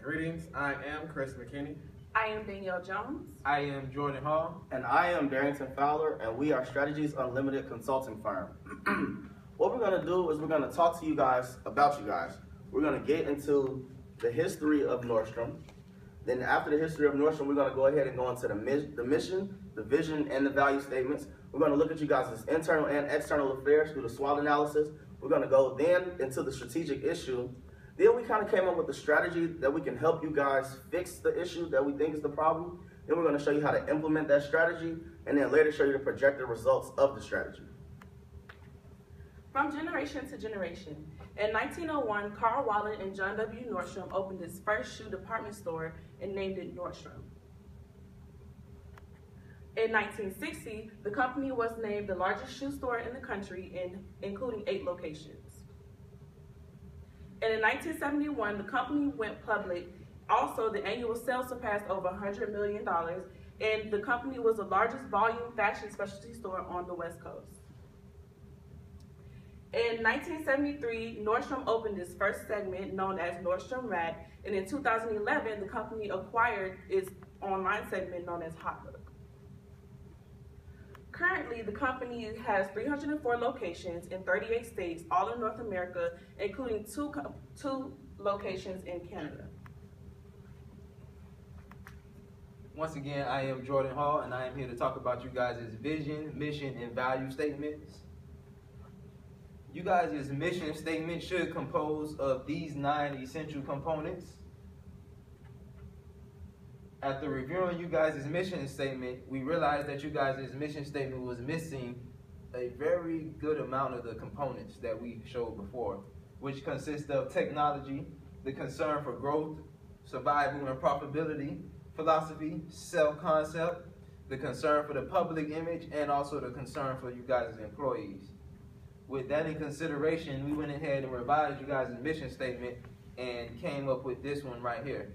Greetings, I am Chris McKinney. I am Danielle Jones. I am Jordan Hall. And I am Darrington Fowler, and we are Strategies Unlimited Consulting Firm. What we're going to do is we're going to talk to you guys about you guys. We're going to get into the history of Nordstrom. Then after the history of Nordstrom, we're going to go ahead and go into the mission, the vision, and the value statements. We're going to look at you guys' internal and external affairs through the SWOT analysis. We're going to go then into the strategic issue. Then we kind of came up with a strategy that we can help you guys fix the issue that we think is the problem. Then we're going to show you how to implement that strategy, and then later show you the projected results of the strategy. From generation to generation. In 1901, Carl Wallen and John W. Nordstrom opened his first shoe department store and named it Nordstrom. In 1960, the company was named the largest shoe store in the country, including 8 locations. And in 1971, the company went public. Also, the annual sales surpassed over $100 million, and the company was the largest volume fashion specialty store on the West Coast. In 1973, Nordstrom opened its first segment known as Nordstrom Rack, and in 2011, the company acquired its online segment known as Hotbook. Currently, the company has 304 locations in 38 states, all in North America, including two locations in Canada. Once again, I am Jordan Hall, and I am here to talk about you guys' vision, mission, and value statements. You guys' mission statement should compose of these 9 essential components. After reviewing you guys' mission statement, we realized that you guys' mission statement was missing a very good amount of the components that we showed before, which consist of technology, the concern for growth, survival and profitability, philosophy, self-concept, the concern for the public image, and also the concern for you guys as employees. With that in consideration, we went ahead and revised you guys' mission statement and came up with this one right here.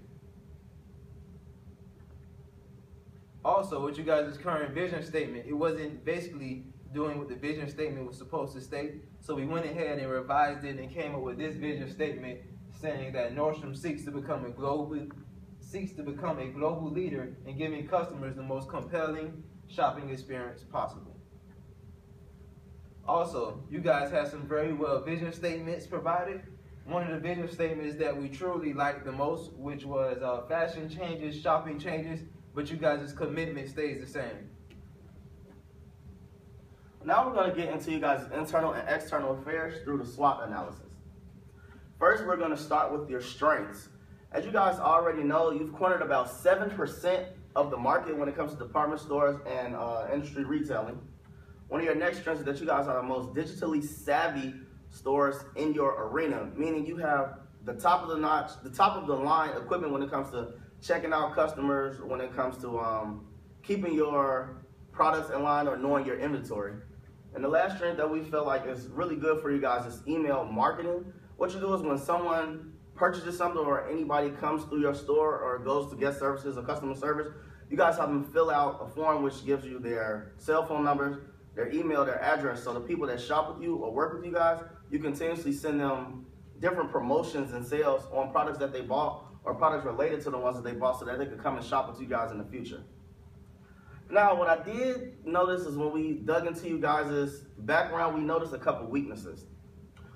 Also, with you guys' current vision statement, it wasn't basically doing what the vision statement was supposed to state. So we went ahead and revised it and came up with this vision statement saying that Nordstrom seeks to become a global leader in giving customers the most compelling shopping experience possible. Also, you guys have some very well vision statements provided. One of the vision statements that we truly liked the most, which was fashion changes, shopping changes, but you guys' commitment stays the same. Now we're going to get into you guys' internal and external affairs through the SWOT analysis. First, we're going to start with your strengths. As you guys already know, you've cornered about 7% of the market when it comes to department stores and industry retailing. One of your next strengths is that you guys are the most digitally savvy stores in your arena, meaning you have the top of the line equipment when it comes to checking out customers, when it comes to keeping your products in line or knowing your inventory. And the last strength that we feel like is really good for you guys is email marketing. What you do is when someone purchases something or anybody comes through your store or goes to guest services or customer service, you guys have them fill out a form which gives you their cell phone numbers, their email, their address. So the people that shop with you or work with you guys, you continuously send them different promotions and sales on products that they bought or products related to the ones that they bought so that they could come and shop with you guys in the future. Now, what I did notice is when we dug into you guys' background, we noticed a couple weaknesses.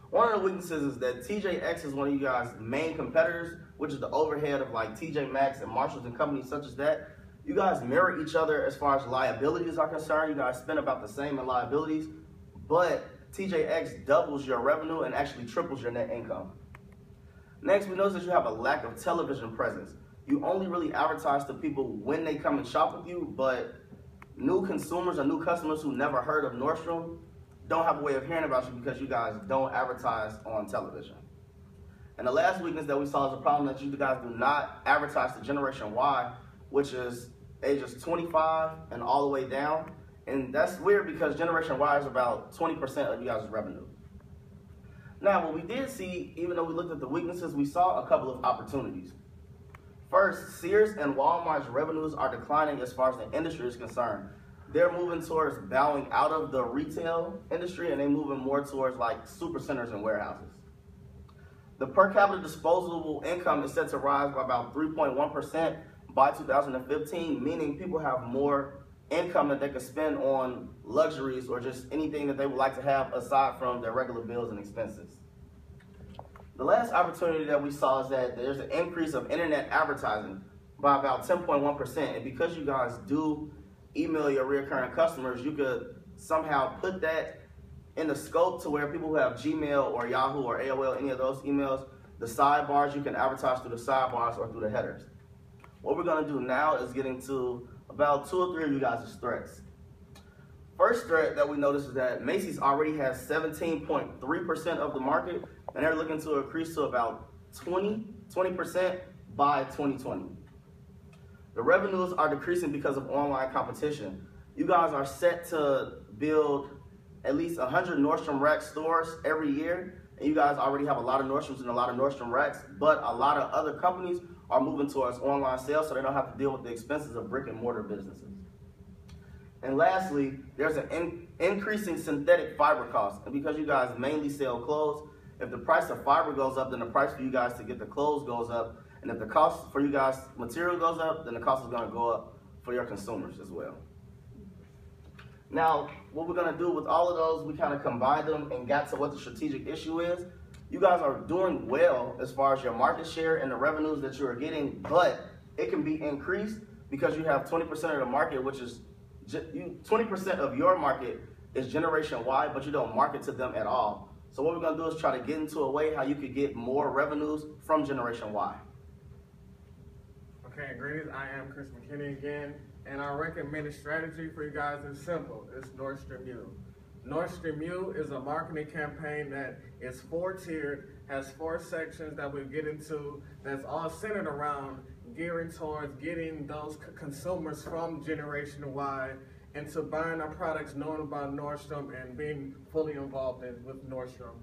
One of the weaknesses is that TJX is one of you guys' main competitors, which is the overhead of like TJ Maxx and Marshalls and companies such as that. You guys mirror each other as far as liabilities are concerned. You guys spend about the same in liabilities, but TJX doubles your revenue and actually triples your net income. Next, we notice that you have a lack of television presence. You only really advertise to people when they come and shop with you, but new consumers or new customers who never heard of Nordstrom don't have a way of hearing about you because you guys don't advertise on television. And the last weakness that we saw is a problem that you guys do not advertise to Generation Y, which is ages 25 and all the way down. And that's weird because Generation Y is about 20% of you guys' revenue. Now, what we did see, even though we looked at the weaknesses, we saw a couple of opportunities. First, Sears and Walmart's revenues are declining as far as the industry is concerned. They're moving towards bowing out of the retail industry and they're moving more towards like super centers and warehouses. The per capita disposable income is set to rise by about 3.1% by 2015, meaning people have more income that they can spend on luxuries or just anything that they would like to have aside from their regular bills and expenses. The last opportunity that we saw is that there's an increase of internet advertising by about 10.1%. And because you guys do email your recurring customers, you could somehow put that in the scope to where people who have Gmail or Yahoo or AOL, any of those emails, the sidebars, you can advertise through the sidebars or through the headers. What we're gonna do now is get into about 2 or 3 of you guys' threats. First threat that we noticed is that Macy's already has 17.3% of the market, and they're looking to increase to about 20% by 2020. The revenues are decreasing because of online competition. You guys are set to build at least 100 Nordstrom Rack stores every year, and you guys already have a lot of Nordstroms and a lot of Nordstrom Racks, but a lot of other companies are moving towards online sales so they don't have to deal with the expenses of brick and mortar businesses. And lastly, there's an increasing synthetic fiber cost. And because you guys mainly sell clothes, if the price of fiber goes up, then the price for you guys to get the clothes goes up. And if the cost for you guys material goes up, then the cost is gonna go up for your consumers as well. Now, what we're gonna do with all of those, we kind of combined them and got to what the strategic issue is. You guys are doing well as far as your market share and the revenues that you are getting, but it can be increased because you have 20% of the market, which is 20% of your market is Generation Y, but you don't market to them at all. So what we're gonna do is try to get into a way how you could get more revenues from Generation Y. Okay, greetings. I am Chris McKinney again, and our recommended strategy for you guys is simple. It's Nordstrom U. Nordstrom U is a marketing campaign that is 4-tiered, has 4 sections that we'll get into, that's all centered around gearing towards getting those consumers from Generation Y into buying our products, knowing about Nordstrom, and being fully involved with Nordstrom.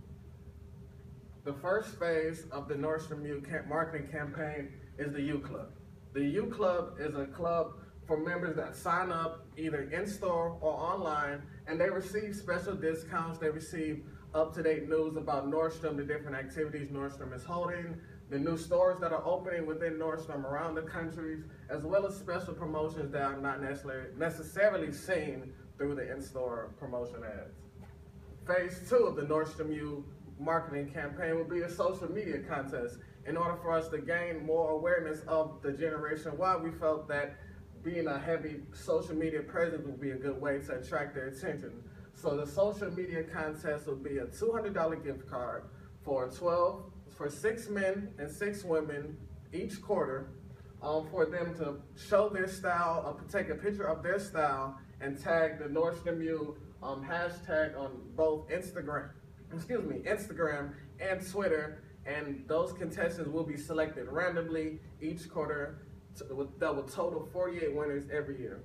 The first phase of the Nordstrom U marketing campaign is the U Club. The U Club is a club for members that sign up either in-store or online, and they receive special discounts. They receive up-to-date news about Nordstrom, the different activities Nordstrom is holding, the new stores that are opening within Nordstrom around the country, as well as special promotions that are not necessarily seen through the in-store promotion ads. Phase 2 of the Nordstrom U marketing campaign will be a social media contest. In order for us to gain more awareness of the Generation Y, we felt that being a heavy social media presence would be a good way to attract their attention. So the social media contest will be a $200 gift card for 6 men and 6 women each quarter, for them to show their style, take a picture of their style, and tag the Nordstrom U hashtag on both Instagram and Twitter. And those contestants will be selected randomly each quarter that will total 48 winners every year.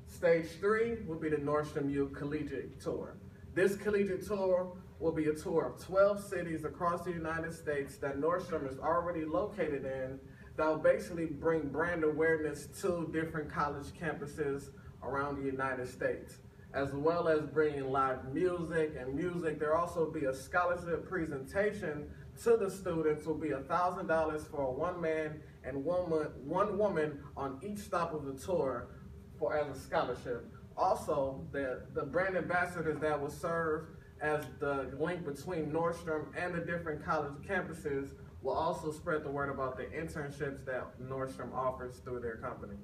Stage 3 will be the Nordstrom U Collegiate Tour. This collegiate tour will be a tour of 12 cities across the United States that Nordstrom is already located in, that will basically bring brand awareness to different college campuses around the United States, as well as bringing live music. There will also be a scholarship presentation to the students. Will be $1,000 for one man and one woman on each stop of the tour as a scholarship. Also, the brand ambassadors that will serve as the link between Nordstrom and the different college campuses will also spread the word about the internships that Nordstrom offers through their company.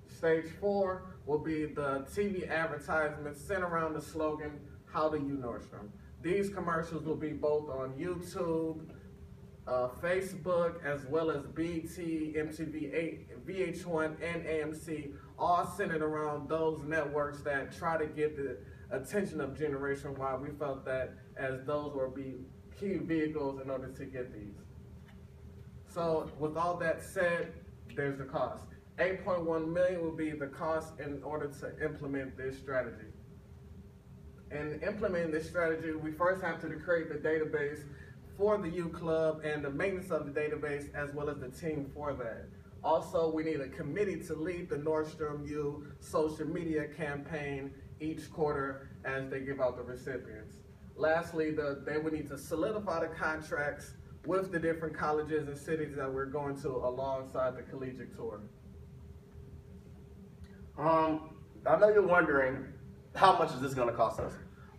Stage 4 will be the TV advertisements centered around the slogan, "How do you Nordstrom?" These commercials will be both on YouTube, Facebook, as well as BET, MTV, VH1, and AMC, all centered around those networks that try to get the attention of Generation Y. We felt that as those will be key vehicles in order to get these. So with all that said, there's the cost. $8.1 million will be the cost in order to implement this strategy. And implementing this strategy, we first have to create the database for the U Club and the maintenance of the database, as well as the team for that. Also, we need a committee to lead the Nordstrom U social media campaign each quarter as they give out the recipients. Lastly, they would need to solidify the contracts with the different colleges and cities that we're going to alongside the collegiate tour. I know you're wondering, how much is this going to cost us?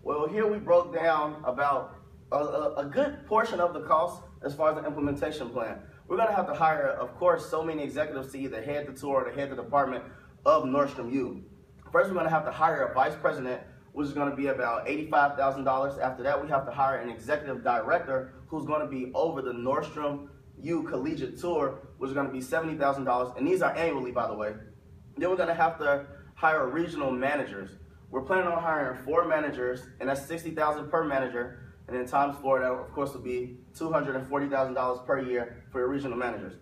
Well, here we broke down about a good portion of the cost as far as the implementation plan. We're going to have to hire, of course, so many executives to either head the tour or to head the department of Nordstrom U. First, we're going to have to hire a vice president, which is going to be about $85,000. After that, we have to hire an executive director who's going to be over the Nordstrom U collegiate tour, which is going to be $70,000. And these are annually, by the way. Then we're going to have to hire regional managers. We're planning on hiring 4 managers, and that's $60,000 per manager. And then times 4, that of course will be $240,000 per year for your regional managers.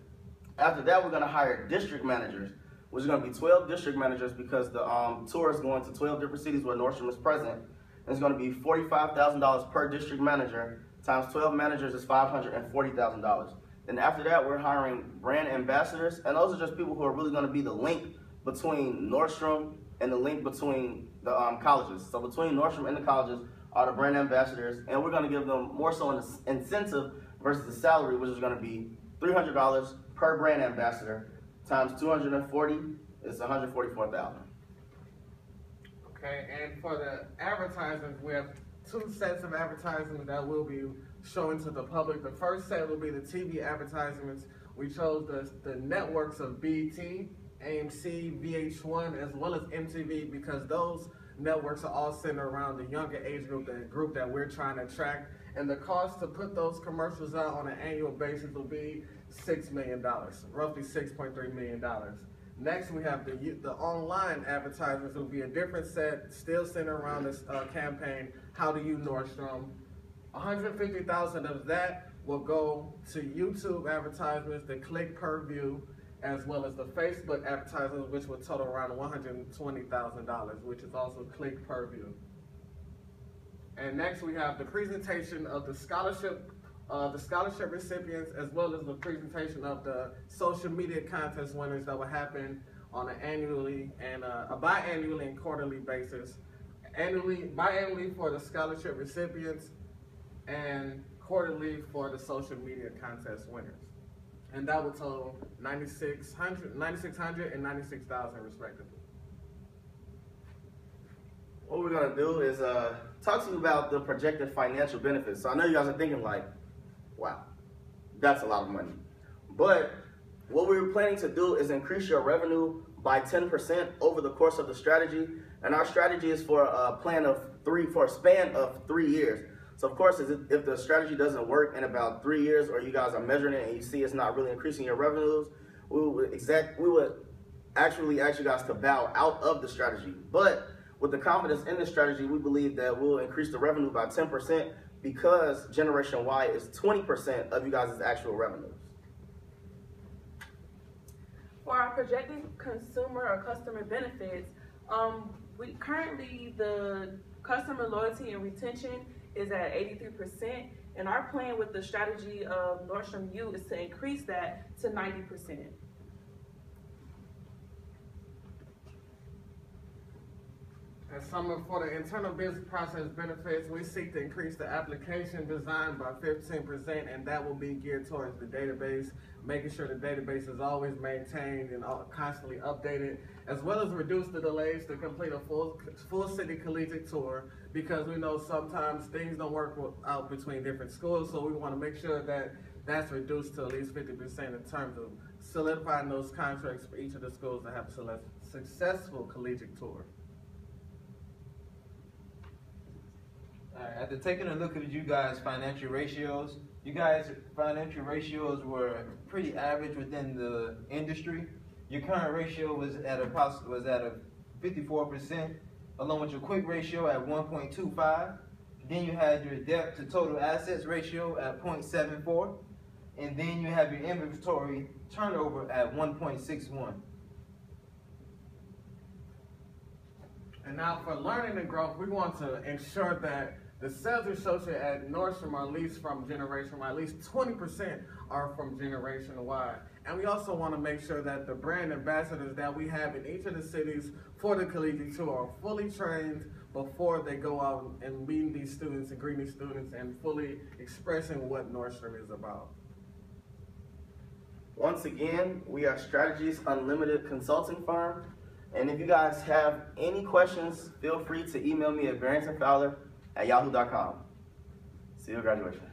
After that, we're going to hire district managers, which is going to be 12 district managers because the tour is going to 12 different cities where Nordstrom is present. And it's going to be $45,000 per district manager, times 12 managers is $540,000. Then after that, we're hiring brand ambassadors, and those are just people who are really going to be the link between Nordstrom and the link between the colleges. So between Nordstrom and the colleges are the brand ambassadors, and we're going to give them more so an incentive versus the salary, which is going to be $300 per brand ambassador times 240 is $144,000. Okay, and for the advertisements, we have 2 sets of advertisements that will be showing to the public. The first set will be the TV advertisements. We chose the networks of BET, AMC, VH1, as well as MTV, because those networks are all centered around the younger age group, the group that we're trying to attract. And the cost to put those commercials out on an annual basis will be $6 million, roughly $6.3 million. Next, we have the online advertisements. Will be a different set, still centered around this campaign, How to Use Nordstrom. $150,000 of that will go to YouTube advertisements, the click per view, as well as the Facebook advertisements, which will total around $120,000, which is also click per view. And next we have the presentation of the scholarship recipients, as well as the presentation of the social media contest winners that will happen on an annually and a biannually and quarterly basis. Biannually for the scholarship recipients, and quarterly for the social media contest winners. And that will total $9,600 and $96,000 respectively. What we're going to do is talk to you about the projected financial benefits. So I know you guys are thinking like, wow, that's a lot of money. But what we're planning to do is increase your revenue by 10% over the course of the strategy. And our strategy is for a span of 3 years. So of course, if the strategy doesn't work in about 3 years, or you guys are measuring it and you see it's not really increasing your revenues, we would actually ask you guys to bow out of the strategy. But with the confidence in the strategy, we believe that we'll increase the revenue by 10% because Generation Y is 20% of you guys' actual revenues. For our projected consumer or customer benefits, currently the customer loyalty and retention is at 83%, and our plan with the strategy of Nordstrom U is to increase that to 90%. And for the internal business process benefits, we seek to increase the application design by 15%, and that will be geared towards the database, making sure the database is always maintained and constantly updated, as well as reduce the delays to complete a full city collegiate tour, because we know sometimes things don't work out between different schools, so we want to make sure that that's reduced to at least 50% in terms of solidifying those contracts for each of the schools that have a successful collegiate tour. All right, after taking a look at you guys' financial ratios, financial ratios were pretty average within the industry. Your current ratio was at a 54%, along with your quick ratio at 1.25. Then you had your debt to total assets ratio at 0.74, and then you have your inventory turnover at 1.61. And now for learning and growth, we want to ensure that The sales associate at Nordstrom are leased from Generation Y. At least 20% are from Generation Y. And we also want to make sure that the brand ambassadors that we have in each of the cities for the collegiate tour are fully trained before they go out and meet these students and greet these students and fully expressing what Nordstrom is about. Once again, we are Strategies Unlimited Consulting Firm. And if you guys have any questions, feel free to email me at barringtonfowler@yahoo.com. See you at graduation.